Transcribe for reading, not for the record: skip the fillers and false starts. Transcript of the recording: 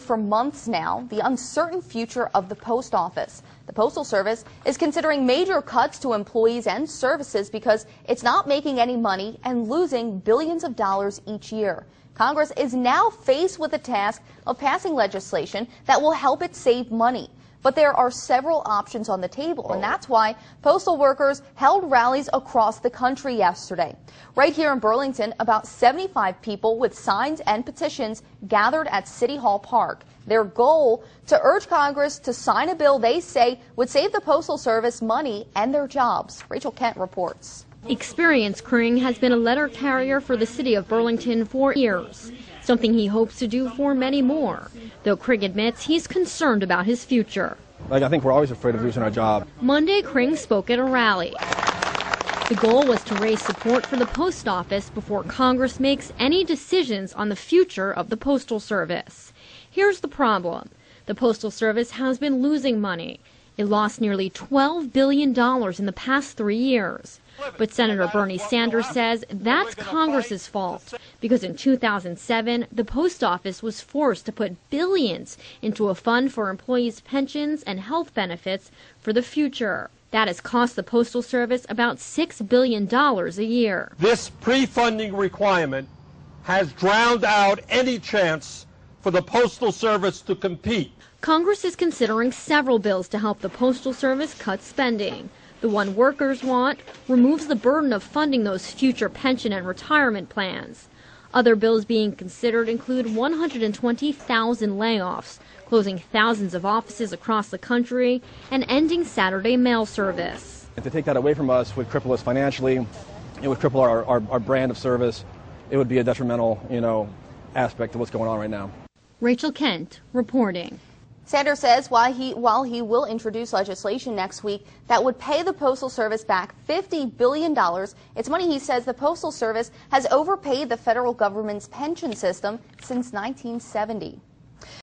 For months now, the uncertain future of the post office. The Postal Service is considering major cuts to employees and services because it's not making any money and losing billions of dollars each year. Congress is now faced with the task of passing legislation that will help it save money. But there are several options on the table, and that's why postal workers held rallies across the country yesterday. Right here in Burlington, about 75 people with signs and petitions gathered at City Hall Park. Their goal, to urge Congress to sign a bill they say would save the Postal Service money and their jobs. Rachel Kent reports. Experience Kring has been a letter carrier for the city of Burlington for years, something he hopes to do for many more, though Kring admits he's concerned about his future. I think we're always afraid of losing our job. Monday, Kring spoke at a rally. The goal was to raise support for the post office before Congress makes any decisions on the future of the Postal Service. Here's the problem. The Postal Service has been losing money. It lost nearly $12 billion in the past 3 years. But Senator Bernie Sanders says that's Congress's fault because in 2007, the post office was forced to put billions into a fund for employees' pensions and health benefits for the future. That has cost the Postal Service about $6 billion a year. This pre-funding requirement has drowned out any chance for the Postal Service to compete. Congress is considering several bills to help the Postal Service cut spending. The one workers want removes the burden of funding those future pension and retirement plans. Other bills being considered include 120,000 layoffs, closing thousands of offices across the country, and ending Saturday mail service. If they take that away from us, would cripple us financially. It would cripple our brand of service. It would be a detrimental, aspect of what's going on right now. Rachel Kent reporting. Sanders says while he will introduce legislation next week that would pay the Postal Service back $50 billion, it's money he says the Postal Service has overpaid the federal government's pension system since 1970.